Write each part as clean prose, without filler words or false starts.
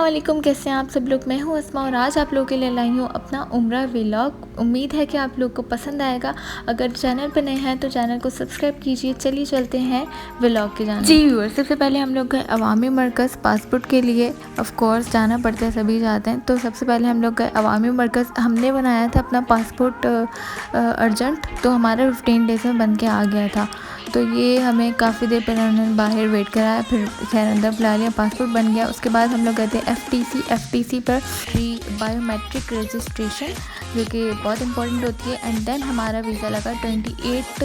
अस्सलाम वालेकुम, कैसे हैं आप सब लोग। मैं हूं अस्मा और आज आप लोगों के लिए लाई हूं अपना उम्रा व्लॉग। उम्मीद है कि आप लोग को पसंद आएगा। अगर चैनल पर नए हैं तो चैनल को सब्सक्राइब कीजिए। चलिए चलते हैं व्लॉग के जाने। जी व्यूअर, सबसे पहले हम लोग गए अवामी मरकज़ पासपोर्ट के लिए। ऑफ कोर्स जाना पड़ता है, सभी जाते हैं। तो सबसे पहले हम लोग गए अवामी मरकज़। हमने बनाया था अपना पासपोर्ट अर्जेंट, तो हमारा 15 डेज़ में बन के आ गया था। तो ये हमें काफ़ी देर पहले उन्होंने बाहर वेट कराया, फिर खैर अंदर बुला लिया, पासपोर्ट बन गया। उसके बाद हम लोग गए थे एफटीसी पर प्री बायोमेट्रिक रजिस्ट्रेशन, जो कि बहुत इंपॉर्टेंट होती है। एंड देन हमारा वीज़ा लगा 28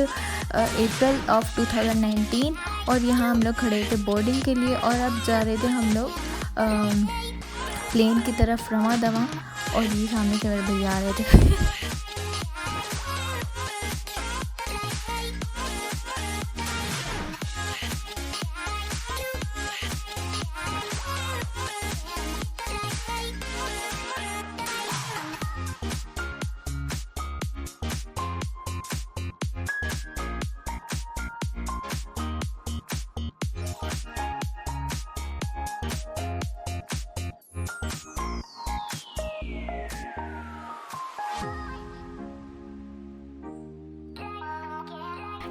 अप्रैल ऑफ 2019 और यहाँ हम लोग खड़े थे बोर्डिंग के लिए। और अब जा रहे थे हम लोग प्लेन की तरफ रवां दवां। और ये सामने से मेरे भैया आ रहे थे।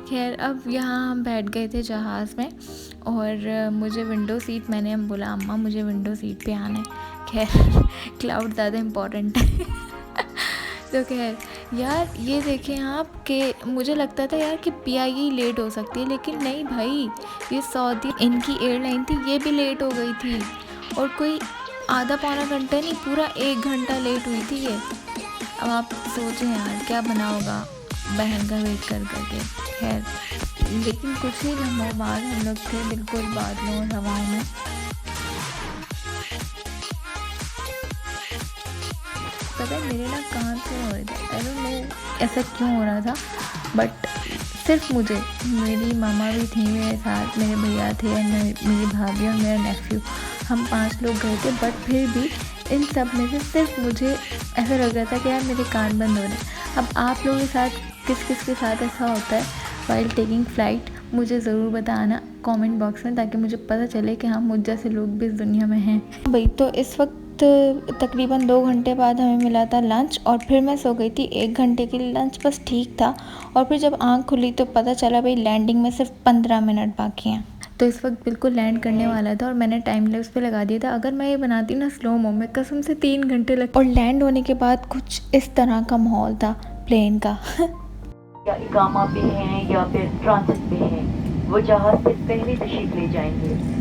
खैर अब यहाँ हम बैठ गए थे जहाज़ में और मुझे विंडो सीट, मैंने हम बोला अम्मा मुझे विंडो सीट पे आना है। खैर क्लाउड ज़्यादा इम्पोर्टेंट है। तो खैर यार ये देखें आप कि मुझे लगता था यार कि पीआईई लेट हो सकती है, लेकिन नहीं भाई, ये सऊदी इनकी एयरलाइन थी, ये भी लेट हो गई थी। और कोई आधा पौना घंटा नहीं, पूरा 1 घंटा लेट हुई थी ये। अब आप सोचें यार क्या बना होगा बहन का वेट कर करके। खैर लेकिन कुछ ही लम्हों बाद हम लोग थे बिल्कुल बादलों और हवाओं में। पता है मेरे ना कान से हो रहे थे, आई डोंट नो ऐसा क्यों हो रहा था, बट सिर्फ मुझे, मेरी मामा भी थी मेरे साथ, मेरे भैया थे, मेरी भाभी और मेरा नेफ्यू, हम 5 लोग गए थे। बट फिर भी इन सब में से सिर्फ मुझे ऐसा लग रहा था कि यार मेरे कान बंद हो रहे हैं। अब आप लोगों के साथ किस किस के साथ ऐसा होता है वाइल टेकिंग फ़्लाइट, मुझे ज़रूर बताना कमेंट बॉक्स में, ताकि मुझे पता चले कि हाँ मुझ जैसे लोग भी इस दुनिया में हैं भाई। तो इस वक्त तकरीबन 2 घंटे बाद हमें मिला था लंच और फिर मैं सो गई थी 1 घंटे के लिए। लंच बस ठीक था और फिर जब आँख खुली तो पता चला भाई लैंडिंग में सिर्फ 15 मिनट बाकी हैं। तो इस वक्त बिल्कुल लैंड करने वाला था और मैंने टाइम लैप्स पे लगा दिया था। अगर मैं ये बनाती ना स्लो मो में, कसम से 3 घंटे लग। और लैंड होने के बाद कुछ इस तरह का माहौल था प्लेन का। या इकामा पे हैं या फिर ट्रांजिट पे हैं, वो जहाज से पहले तशरीफ ले जाएंगे।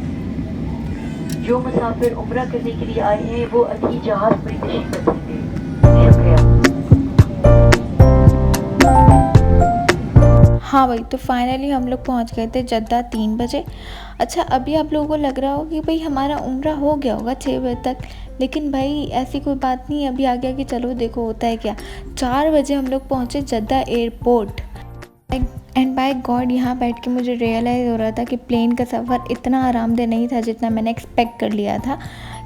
जो मुसाफिर उम्रा करने के लिए आए हैं वो अभी जहाज में तशरीफ रख सकते हैं। शुक्रिया। हाँ भाई, तो फाइनली हम लोग पहुँच गए थे जद्दा 3 बजे। अच्छा अभी आप लोगों को लग रहा होगा कि भाई हमारा उम्रा हो गया होगा 6 बजे तक, लेकिन भाई ऐसी कोई बात नहीं है। अभी आ गया कि चलो देखो होता है क्या। 4 बजे हम लोग पहुँचे Jeddah airport. And by god यहाँ बैठ के मुझे रियलाइज़ हो रहा था कि प्लेन का सफ़र इतना आरामदेह नहीं था जितना मैंने एक्सपेक्ट कर लिया था,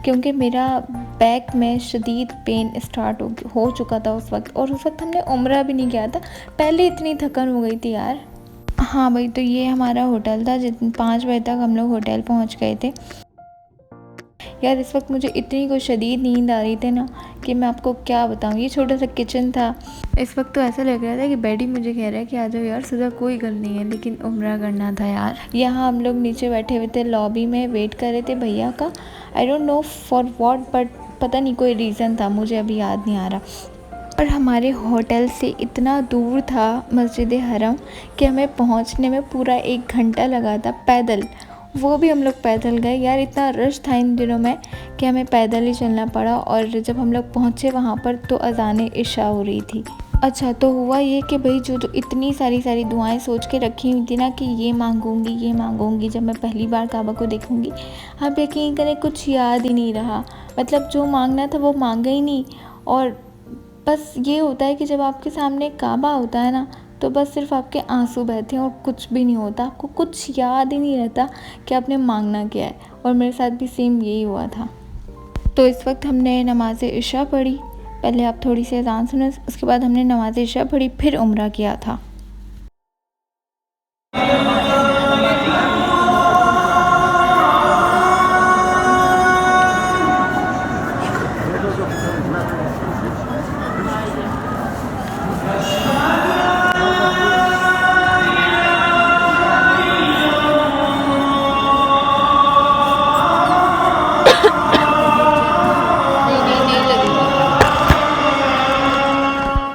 क्योंकि मेरा बैक में शदीद पेन स्टार्ट हो चुका था उस वक्त। और उस वक्त हमने उम्रा भी नहीं किया था, पहले इतनी थकन हो गई थी यार। हाँ भाई, तो ये हमारा होटल था। 5 बजे तक हम लोग होटल पहुँच गए थे। यार इस वक्त मुझे इतनी कोई शदीद नींद आ रही थी ना कि मैं आपको क्या बताऊँ। ये छोटा सा किचन था, इस वक्त तो ऐसा लग रहा था कि बेड ही मुझे कह रहा है कि आ जाओ यार, सुबह कोई गल नहीं है, लेकिन उम्रा करना था यार। यहाँ हम लोग नीचे बैठे हुए थे लॉबी में, वेट कर रहे थे भैया का। I don't know for what, but पता नहीं कोई रीज़न था, मुझे अभी याद नहीं आ रहा। और हमारे होटल से इतना दूर था मस्जिद हरम कि हमें पहुँचने में पूरा 1 घंटा लगा था पैदल। वो भी हम लोग पैदल गए यार, इतना रश था इन दिनों में कि हमें पैदल ही चलना पड़ा। और जब हम लोग पहुँचे वहाँ पर तो अज़ान इशा हो रही थी। अच्छा तो हुआ ये कि भाई जो इतनी सारी दुआएं सोच के रखी हुई थी ना कि ये मांगूंगी जब मैं पहली बार काबा को देखूंगी, आप यकीन करें कुछ याद ही नहीं रहा। मतलब जो मांगना था वो मांगा ही नहीं। और बस ये होता है कि जब आपके सामने काबा होता है ना, तो बस सिर्फ आपके आंसू बहते हैं और कुछ भी नहीं होता, आपको कुछ याद ही नहीं रहता कि आपने मांगना क्या है। और मेरे साथ भी सेम यही हुआ था। तो इस वक्त हमने नमाज इशा पढ़ी, पहले आप थोड़ी सी अज़ान सुने, उसके बाद हमने नमाज इशा पढ़ी, फिर उम्रा किया था। नहीं लगेगा।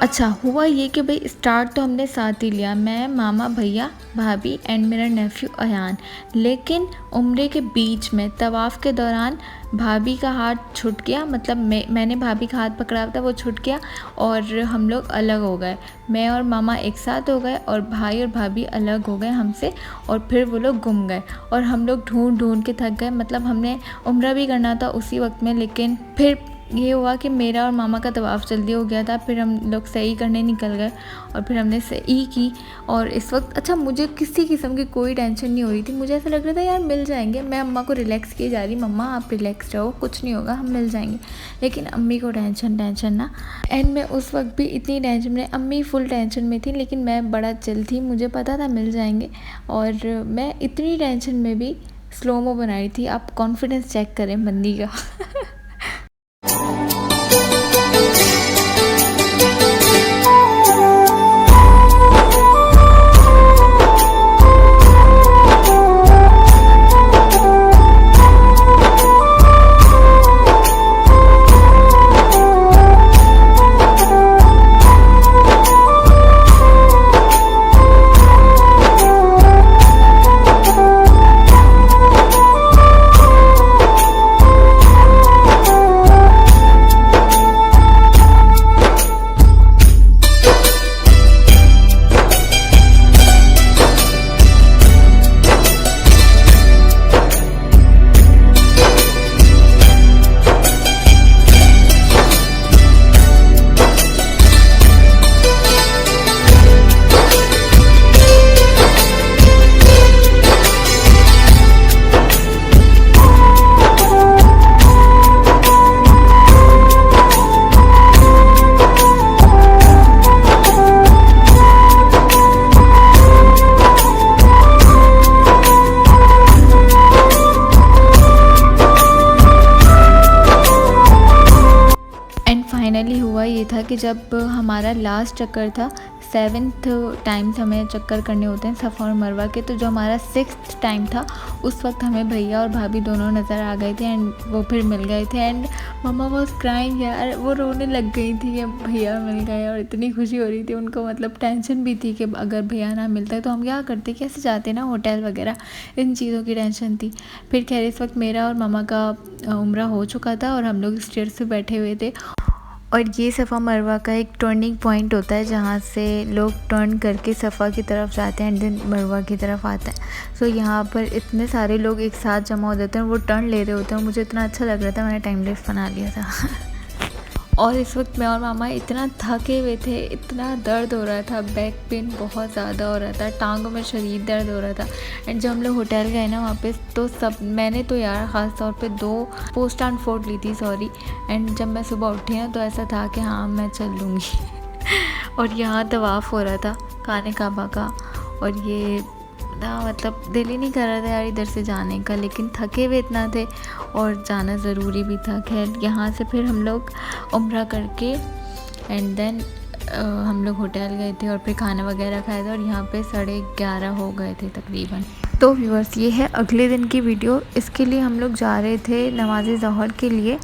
अच्छा हुआ ये कि भाई स्टार्ट तो हमने साथ ही लिया, मैं, मामा, भैया, भाभी एंड मेरा नेफ्यू अयान। लेकिन उम्रे के बीच में तवाफ़ के दौरान भाभी का हाथ छूट गया, मतलब मैंने भाभी का हाथ पकड़ा था, वो छूट गया और हम लोग अलग हो गए। मैं और मामा एक साथ हो गए और भाई और भाभी अलग हो गए हमसे, और फिर वो लोग गुम गए और हम लोग ढूंढ ढूंढ के थक गए। मतलब हमने उम्रा भी करना था उसी वक्त में, लेकिन फिर ये हुआ कि मेरा और मामा का तवाफ़ जल्दी हो गया था। फिर हम लोग सही करने निकल गए और फिर हमने सही की। और इस वक्त अच्छा मुझे किसी किस्म की कोई टेंशन नहीं हो रही थी। मुझे ऐसा लग रहा था यार मिल जाएंगे। मैं अम्मा को रिलैक्स किए जा रही, मम्मा आप रिलैक्स रहो, कुछ नहीं होगा, हम मिल जाएंगे। लेकिन अम्मी को टेंशन ना। एंड मैं उस वक्त भी इतनी टेंशन में, अम्मी फुल टेंशन में थी लेकिन मैं बड़ा चिल थी, मुझे पता था मिल जाएंगे। और मैं इतनी टेंशन में भी स्लोमो बना रही थी। आप कॉन्फिडेंस चेक करें बंदी का। फाइनली हुआ ये था कि जब हमारा लास्ट चक्कर था, 7th टाइम्स हमें चक्कर करने होते हैं सफ़ा और मरवा के, तो जो हमारा 6th टाइम था उस वक्त हमें भैया और भाभी दोनों नज़र आ गए थे एंड वो फिर मिल गए थे। एंड मम्मा वाज क्राइंग यार, वो रोने लग गई थी कि भैया मिल गए और इतनी खुशी हो रही थी उनको। मतलब टेंशन भी थी कि अगर भैया ना मिलता है तो हम क्या करते, कैसे जाते ना होटल वगैरह, इन चीज़ों की टेंशन थी। फिर खैर इस वक्त मेरा और मामा का उम्रा हो चुका था और हम लोग स्टेयर पे बैठे हुए थे। और ये सफ़ा मरवा का एक टर्निंग पॉइंट होता है जहाँ से लोग टर्न करके सफ़ा की तरफ जाते हैं एंड देन मरवा की तरफ आते हैं। सो यहाँ पर इतने सारे लोग एक साथ जमा हो जाते हैं, वो टर्न ले रहे होते हैं। मुझे इतना अच्छा लग रहा था, मैंने टाइम लैप्स बना लिया था। और इस वक्त मैं और मामा इतना थके हुए थे, इतना दर्द हो रहा था, बैक पेन बहुत ज़्यादा हो रहा था, टांगों में शदीद दर्द हो रहा था। एंड जब हम लोग होटल गए ना वहाँ पे, तो मैंने तो यार ख़ास तौर पे 2 पोस्ट एंड फोर्ट ली थी, सॉरी। एंड जब मैं सुबह उठी ना तो ऐसा था कि हाँ मैं चल लूँगी। और यहाँ तवाफ़ हो रहा था खाने काबा का, और ये ना मतलब दिल ही नहीं कर रहा था यार इधर से जाने का, लेकिन थके हुए इतना थे और जाना ज़रूरी भी था। खैर यहाँ से फिर हम लोग उम्रा करके एंड देन हम लोग होटल गए थे और फिर खाना वगैरह खाया था, और यहाँ पे 11:30 हो गए थे तकरीबन। तो व्यूअर्स ये है अगले दिन की वीडियो। इसके लिए हम लोग जा रहे थे नमाज ज़ोहर के लिए,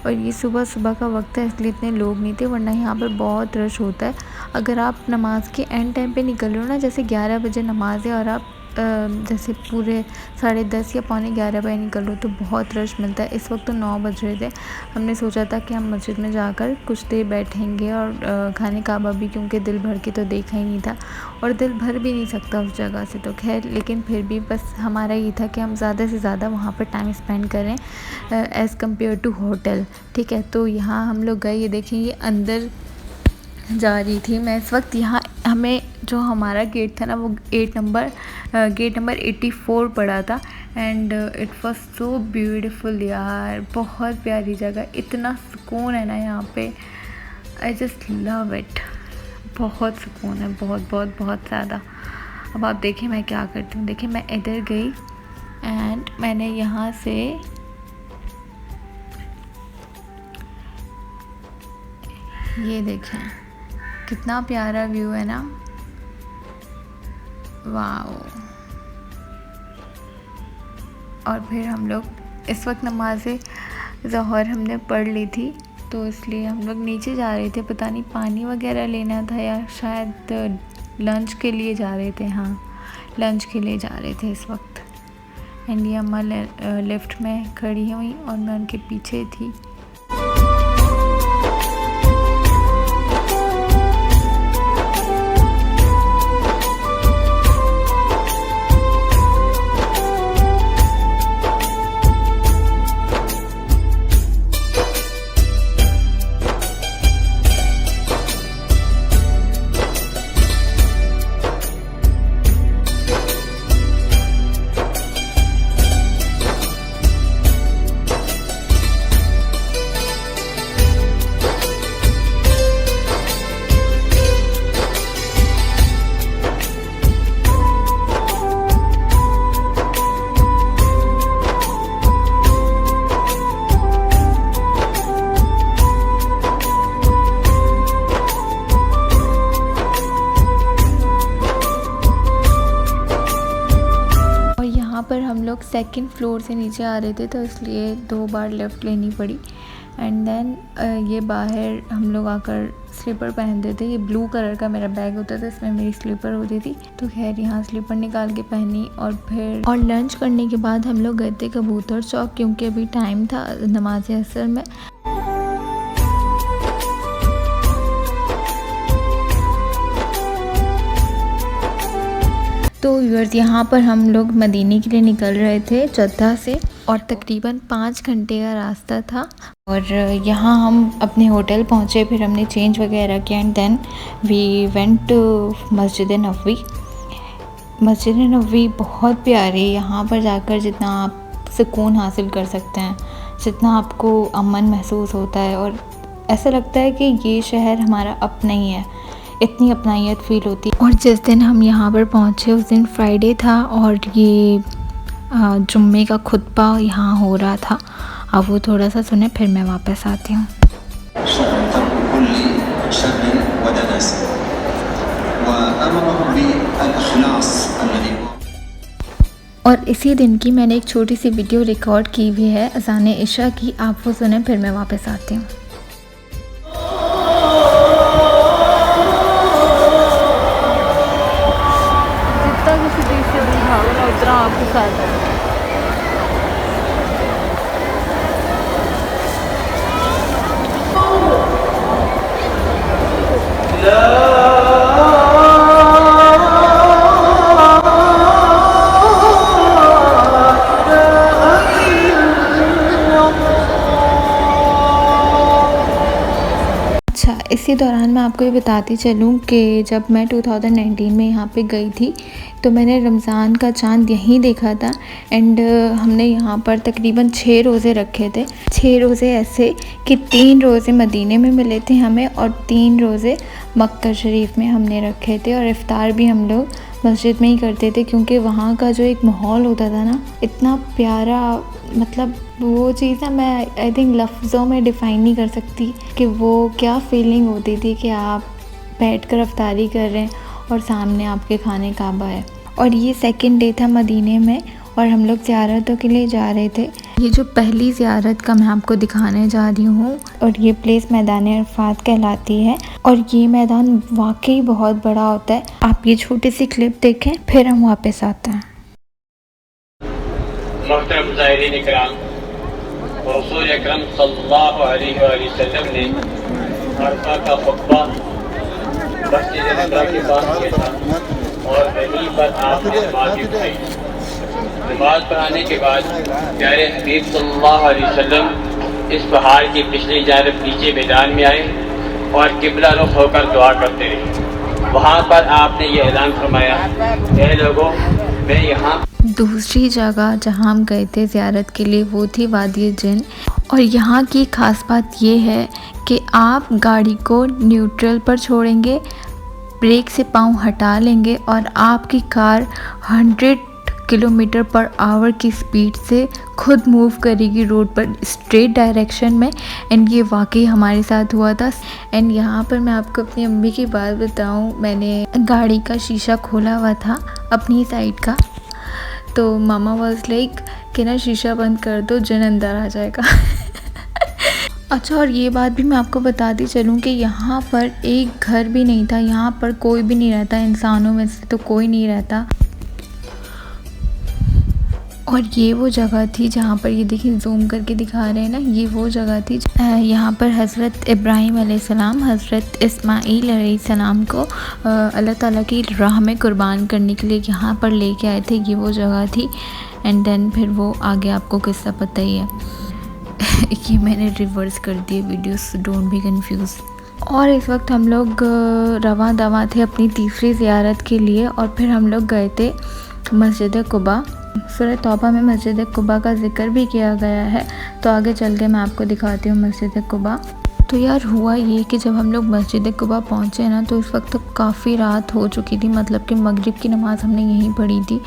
और ये सुबह का वक्त है इसलिए इतने लोग नहीं थे, वरना यहाँ पर बहुत रश होता है। अगर आप नमाज के एंड टाइम पे निकल रहे हो ना, जैसे 11 बजे नमाज है और आप जैसे पूरे 10:30 या 11:15 बजे निकल रहे हो तो बहुत रश मिलता है। इस वक्त तो 9 बज रहे थे। हमने सोचा था कि हम मस्जिद में जाकर कुछ देर बैठेंगे और खाने काबा भी, क्योंकि दिल भर के तो देखा ही नहीं था और दिल भर भी नहीं सकता उस जगह से, तो खैर लेकिन फिर भी बस हमारा ये था कि हम ज़्यादा से ज़्यादा वहाँ पर टाइम स्पेंड करें एज़ कम्पेयर टू होटल। ठीक है, तो यहाँ हम लोग गए, ये देखें ये अंदर जा रही थी मैं इस वक्त। यहाँ हमें जो हमारा गेट था ना वो गेट नंबर 84 पड़ा था। And it was so beautiful यार, बहुत प्यारी जगह, इतना सुकून है ना यहाँ पे, आई जस्ट लव इट। बहुत सुकून है, बहुत बहुत बहुत ज़्यादा। अब आप देखें मैं क्या करती हूँ। देखिए मैं इधर गई एंड मैंने यहाँ से ये देखें कितना प्यारा व्यू है ना, वाओ। और फिर हम लोग इस वक्त नमाज़ ज़ोहर हमने पढ़ ली थी, तो इसलिए हम लोग नीचे जा रहे थे, पता नहीं पानी वगैरह लेना था या शायद लंच के लिए जा रहे थे। हाँ, लंच के लिए जा रहे थे इस वक्त। एंड ये अम्मा लिफ्ट में खड़ी हुई और मैं उनके पीछे थी। पर हम लोग सेकंड फ्लोर से नीचे आ रहे थे, तो इसलिए 2 बार लेफ़्ट लेनी पड़ी। एंड देन ये बाहर हम लोग आकर स्लीपर पहनते थे। ये ब्लू कलर का मेरा बैग होता था, इसमें मेरी स्लीपर होती थी, तो खैर यहाँ स्लीपर निकाल के पहनी। और लंच करने के बाद हम लोग गए थे कबूतर चौक, क्योंकि अभी टाइम था नमाज असर में। तो व्यूअर्स, यहाँ पर हम लोग मदीने के लिए निकल रहे थे जद्दा से, और तकरीबन 5 घंटे का रास्ता था। और यहाँ हम अपने होटल पहुँचे, फिर हमने चेंज वगैरह किया and then we went to मस्जिद नबवी। मस्जिद नबवी बहुत प्यारी, यहाँ पर जाकर जितना आप सुकून हासिल कर सकते हैं, जितना आपको अमन महसूस होता है और ऐसा लगता है कि ये शहर हमारा अपना ही है, इतनी अपनाइयत फील होती है। और जिस दिन हम यहाँ पर पहुँचे उस दिन फ्राइडे था और ये जुम्मे का खुतबा यहाँ हो रहा था। अब वो थोड़ा सा सुने फिर मैं वापस आती हूँ। और इसी दिन की मैंने एक छोटी सी वीडियो रिकॉर्ड की हुई है अज़ान इशा की, आप वो सुने फिर मैं वापस आती हूँ। आपके साथ अच्छा, इसी दौरान मैं आपको ये बताती चलूँ कि जब मैं 2019 में यहाँ पे गई थी तो मैंने रमज़ान का चाँद यहीं देखा था। एंड हमने यहाँ पर तकरीबन 6 रोज़े रखे थे। 6 रोज़े ऐसे कि 3 रोज़े मदीने में मिले थे हमें और 3 रोज़े मक्का शरीफ में हमने रखे थे। और इफ़्तार भी हम लोग मस्जिद में ही करते थे, क्योंकि वहाँ का जो एक माहौल होता था ना, इतना प्यारा, मतलब वो चीज़ ना मैं आई थिंक लफ्ज़ों में डिफ़ाइन नहीं कर सकती कि वो क्या फ़ीलिंग होती थी कि आप बैठकर इफ्तारी कर रहे हैं और सामने आपके खाने काबा है। और ये सेकंड डे था मदीने में और हम लोग ज़ियारतों के लिए जा रहे थे। ये जो पहली ज़ियारत का मैं आपको दिखाने जा रही हूँ, और ये प्लेस मैदान अरफात कहलाती है और ये मैदान वाकई बहुत बड़ा होता है। आप ये छोटी सी क्लिप देखें फिर हम वापस आते हैं। मोहतरम ज़ाहिरीन इकराम, रसूल अकरम सल्लल्लाहु अलैहि वसल्लम ने अरफा का खुतबा मस्जिद नबवी के पास किया था और वहीं पर आपने नमाज पढ़ाई। नमाज पढ़ाने के बाद प्यारे हबीब सल्लल्लाहु अलैहि वसल्लम इस पहाड़ की पिछली जानब नीचे मैदान में आए और किबला रुख होकर दुआ करते रहे। वहाँ पर आपने ये ऐलान फरमाया, ऐ लोगों, मैं यहाँ। दूसरी जगह जहाँ हम गए थे ज़ियारत के लिए वो थी वादी जिन, और यहाँ की ख़ास बात ये है कि आप गाड़ी को न्यूट्रल पर छोड़ेंगे, ब्रेक से पाँव हटा लेंगे और आपकी कार 100 किलोमीटर पर आवर की स्पीड से खुद मूव करेगी रोड पर स्ट्रेट डायरेक्शन में। एंड ये वाकई हमारे साथ हुआ था। एंड यहाँ पर मैं आपको अपनी अम्मी की बात बताऊँ, मैंने गाड़ी का शीशा खोला हुआ था अपनी साइड का, तो मामा वाज लाइक कि ना शीशा बंद कर दो, जिन अंदर आ जाएगा। अच्छा, और ये बात भी मैं आपको बताती चलूँ कि यहाँ पर एक घर भी नहीं था, यहाँ पर कोई भी नहीं रहता, इंसानों में से तो कोई नहीं रहता। और ये वो जगह थी जहाँ पर, ये देखिए जूम करके दिखा रहे हैं ना, ये वो जगह थी यहाँ पर हज़रत इब्राहीम अलैहिस्सलाम हज़रत इस्माईल अलैहिस्सलाम को अल्लाह ताला की राह में कुर्बान करने के लिए यहाँ पर लेके आए थे। ये वो जगह थी। एंड देन फिर वो आगे आपको किस्सा पता ही है। ये मैंने रिवर्स कर दिए वीडियोस, डोंट बी कंफ्यूज। और इस वक्त हम लोग रवा दवा थे अपनी तीसरी ज़ियारत के लिए, और फिर हम लोग गए थे मस्जिद कुबा। सूरह तौबा में मस्जिद कुबा का ज़िक्र भी किया गया है, तो आगे चल के मैं आपको दिखाती हूँ मस्जिद कुबा। तो यार हुआ ये कि जब हम लोग मस्जिद कुबा पहुँचे ना, तो इस वक्त काफ़ी रात हो चुकी थी, मतलब कि मगरिब की नमाज़ हमने यहीं पढ़ी थी,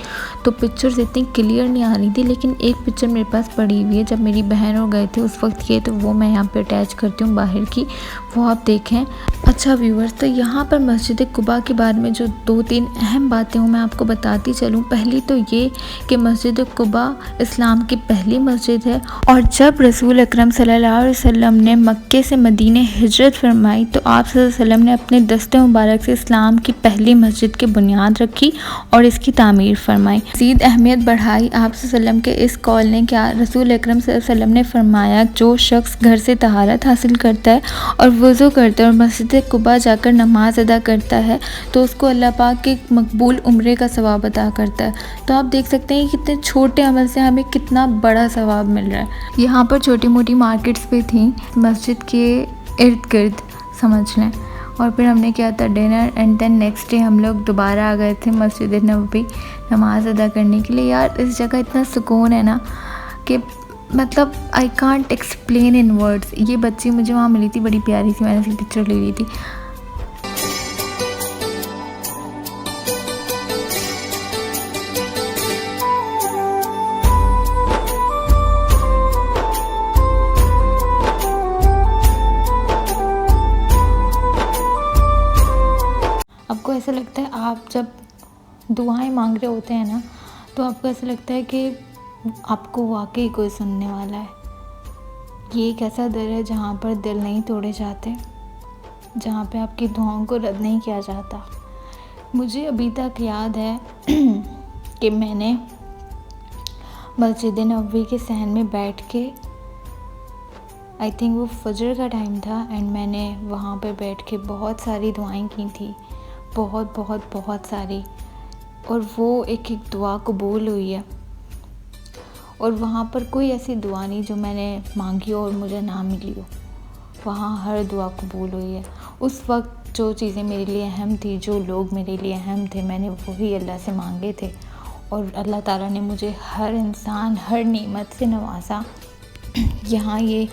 तो पिक्चर्स इतनी क्लियर नहीं आ रही थी। लेकिन एक पिक्चर मेरे पास पड़ी हुई है जब मेरी बहन और गए थे उस वक्त की, तो वो मैं यहाँ पे अटैच करती हूँ बाहर की, वो आप देखें। अच्छा व्यूअर्स, तो यहाँ पर मस्जिद कुबा के बारे में जो 2-3 अहम बातें हूँ मैं आपको बताती चलूँ। पहली तो ये कि मस्जिद कुबा इस्लाम की पहली मस्जिद है, और जब रसूल अकरम सल्लल्लाहु अलैहि वसल्लम ने मक्के से मदीने हिजरत फरमाई, तो आप सल्लल्लाहु अलैहि वसल्लम ने अपने दस्ते मुबारक से इस्लाम की पहली मस्जिद की बुनियाद रखी और इसकी तामीर फरमाई। मज़ीद अहमियत बढ़ाई आप सल्लल्लाहु अलैहि वसल्लम के इस कौल ने। क्या रसूल अकरम सल्लल्लाहु अलैहि वसल्लम ने फरमाया, जो शख्स घर से तहारत हासिल करता है और वज़ू करता है और मस्जिद कुबा जाकर नमाज अदा करता है, तो उसको अल्लाह पाक के मकबूल उम्रे का सवाब अदा करता है। तो आप देख सकते हैं कितने छोटे अमल से हमें कितना बड़ा सवाब मिल रहा है। यहाँ पर छोटी मोटी मार्केट्स भी थी मस्जिद के इर्द गिर्द, समझ लें। और फिर हमने किया था dinner, and then next day हम लोग दोबारा आ गए थे मस्जिद नबवी नमाज अदा करने के लिए। यार इस जगह इतना सुकून है ना कि मतलब I can't explain in words. ये बच्ची मुझे वहाँ मिली थी, बड़ी प्यारी सी, मैंने उसकी पिक्चर ले ली थी। आपको ऐसा लगता है आप जब दुआएं मांग रहे होते हैं ना, तो आपको ऐसा लगता है कि आपको वाकई कोई सुनने वाला है। ये एक ऐसा दर है जहाँ पर दिल नहीं तोड़े जाते, जहाँ पे आपकी दुआओं को रद्द नहीं किया जाता। मुझे अभी तक याद है कि मैंने मस्जिद नबवी के सहन में बैठ के, आई थिंक वो फजर का टाइम था, एंड मैंने वहाँ पर बैठ के बहुत सारी दुआएं की थी, बहुत बहुत बहुत सारी। और वो एक एक दुआ कबूल हुई है। और वहाँ पर कोई ऐसी दुआ नहीं जो मैंने मांगी हो और मुझे ना मिली हो, वहाँ हर दुआ कबूल हुई है। उस वक्त जो चीज़ें मेरे लिए अहम थी, जो लोग मेरे लिए अहम थे, मैंने वही अल्लाह से मांगे थे, और अल्लाह ताला ने मुझे हर इंसान हर नेमत से नवाजा। यहाँ ये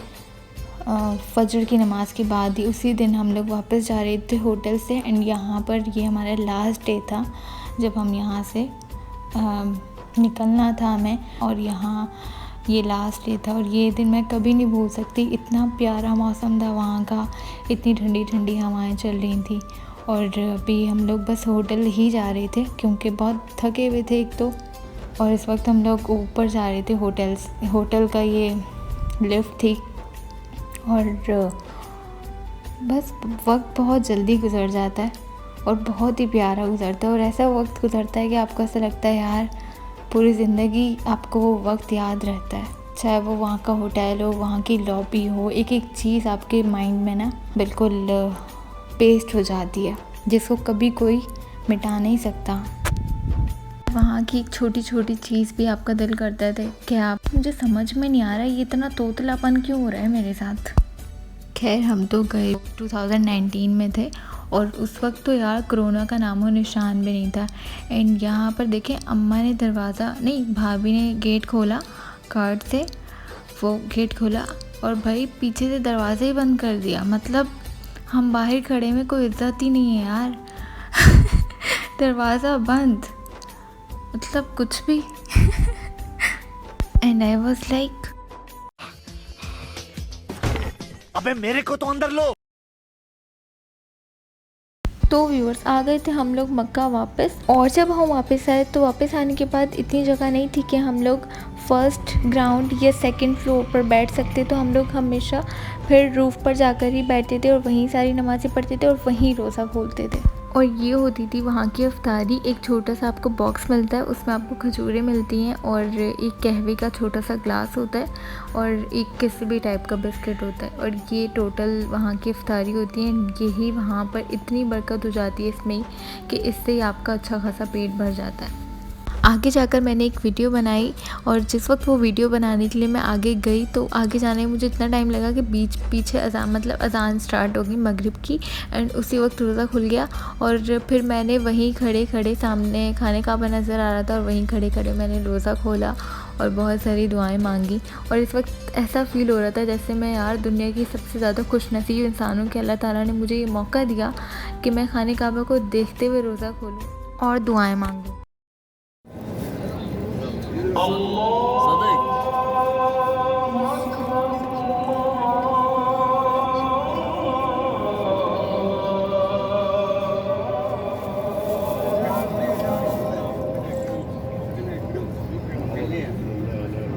फजर की नमाज के बाद ही उसी दिन हम लोग वापस जा रहे थे होटल से, एंड यहाँ पर ये हमारा लास्ट डे था जब हम यहाँ से निकलना था हमें, और यहाँ ये लास्ट डे था। और ये दिन मैं कभी नहीं भूल सकती। इतना प्यारा मौसम था वहाँ का, इतनी ठंडी ठंडी हवाएं चल रही थी। और अभी हम लोग बस होटल ही जा रहे थे क्योंकि बहुत थके हुए थे एक तो, और इस वक्त हम लोग ऊपर जा रहे थे होटल का ये लिफ्ट थी। और बस वक्त बहुत जल्दी गुजर जाता है और बहुत ही प्यारा गुजरता है, और ऐसा वक्त गुजरता है कि आपको ऐसा लगता है यार पूरी ज़िंदगी आपको वो वक्त याद रहता है। चाहे वो वहाँ का होटल हो, वहाँ की लॉबी हो, एक एक चीज़ आपके माइंड में ना बिल्कुल पेस्ट हो जाती है, जिसको कभी कोई मिटा नहीं सकता। वहाँ की एक छोटी छोटी चीज़ भी आपका दिल करता है कि आप, मुझे समझ में नहीं आ रहा ये इतना तोतलापन क्यों हो रहा है मेरे साथ। खैर हम तो गए 2019 में थे, और उस वक्त तो यार कोरोना का नामो निशान भी नहीं था। एंड यहाँ पर देखें, अम्मा ने भाभी ने गेट खोला, कार्ड से वो गेट खोला, और भाई पीछे से दरवाज़ा ही बंद कर दिया। मतलब हम बाहर खड़े में कोई इज्जत ही नहीं है यार। दरवाज़ा बंद, मतलब कुछ भी। एंड आई वॉज लाइक, अबे मेरे को तो अंदर लो। तो व्यूअर्स आ गए थे हम लोग मक्का वापस। और जब हम वापस आए तो वापस आने के बाद इतनी जगह नहीं थी कि हम लोग फर्स्ट ग्राउंड या सेकंड फ्लोर पर बैठ सकते, तो हम लोग हमेशा फिर रूफ़ पर जाकर ही बैठते थे और वहीं सारी नमाज़ें पढ़ते थे और वहीं रोज़ा खोलते थे। और ये होती थी वहाँ की इफ्तारी। एक छोटा सा आपको बॉक्स मिलता है, उसमें आपको खजूरें मिलती हैं और एक कहवे का छोटा सा ग्लास होता है और एक किसी भी टाइप का बिस्किट होता है। और ये टोटल वहाँ की इफ्तारी होती है। यही वहाँ पर इतनी बरकत हो जाती है इसमें कि इससे ही आपका अच्छा खासा पेट भर जाता है। आगे जाकर मैंने एक वीडियो बनाई और जिस वक्त वो वीडियो बनाने के लिए मैं आगे गई तो आगे जाने में मुझे इतना टाइम लगा कि पीछे अज़ान स्टार्ट हो गई मगरिब की एंड उसी वक्त रोज़ा खुल गया। और फिर मैंने वहीं खड़े खड़े, सामने खाने काबा नज़र आ रहा था और वहीं खड़े खड़े मैंने रोज़ा खोला और बहुत सारी दुआएं मांगी। और इस वक्त ऐसा फ़ील हो रहा था जैसे मैं यार दुनिया की सबसे ज़्यादा खुशनसीब इंसानों के अल्लाह ताला ने मुझे ये मौका दिया कि मैं खाने काबा को देखते हुए रोज़ा खोलूँ और दुआएँ मांगूँ।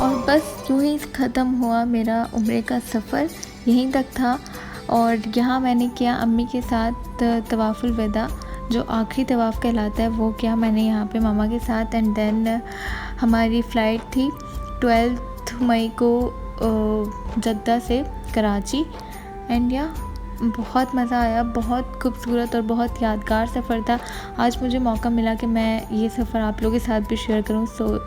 और बस यूँ ही ख़त्म हुआ मेरा उम्रे का सफ़र, यहीं तक था। और यहाँ मैंने किया अम्मी के साथ तवाफ़ुल विदा, जो आखिरी तवाफ़ कहलाता है, वो किया मैंने यहाँ पे मामा के साथ। एंड देन हमारी फ़्लाइट थी 12 मई को जद्दा से कराची। एंड या बहुत मज़ा आया, बहुत खूबसूरत और बहुत यादगार सफ़र था। आज मुझे मौका मिला कि मैं ये सफ़र आप लोगों के साथ भी शेयर करूँ, so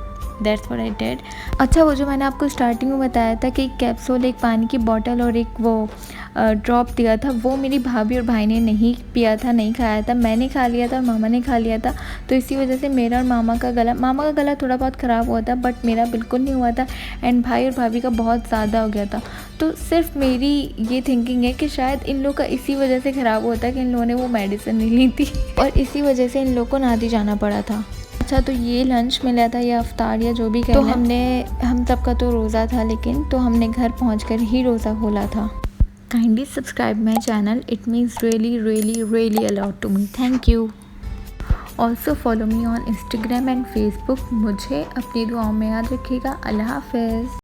that's what I did. अच्छा, वो जो मैंने आपको स्टार्टिंग में बताया था कि एक कैप्सूल, एक पानी की बोतल और एक वो ड्रॉप दिया था, वो मेरी भाभी और भाई ने नहीं पिया था, नहीं खाया था। मैंने खा लिया था और मामा ने खा लिया था। तो इसी वजह से मेरा और मामा का गला थोड़ा बहुत ख़राब हुआ था, बट मेरा बिल्कुल नहीं हुआ था। एंड भाई और भाभी का बहुत ज़्यादा हो गया था। तो सिर्फ मेरी ये थिंकिंग है कि शायद इन लोग का इसी वजह से ख़राब हुआ था कि इन लोगों ने वो मेडिसिन नहीं ली थी और इसी वजह से इन लोग को नादी जाना पड़ा था। अच्छा, तो ये लंच मिला था या अफ्तार या जो भी कहना, तो हम सबका तो रोज़ा था, लेकिन तो हमने घर पहुंचकर ही रोज़ा खोला था। Kindly subscribe my channel, it means really really really a lot to me, thank you. Also follow me on Instagram and Facebook. मुझे अपनी दुआओं में याद रखिएगा। अल्लाह हाफ़िज़।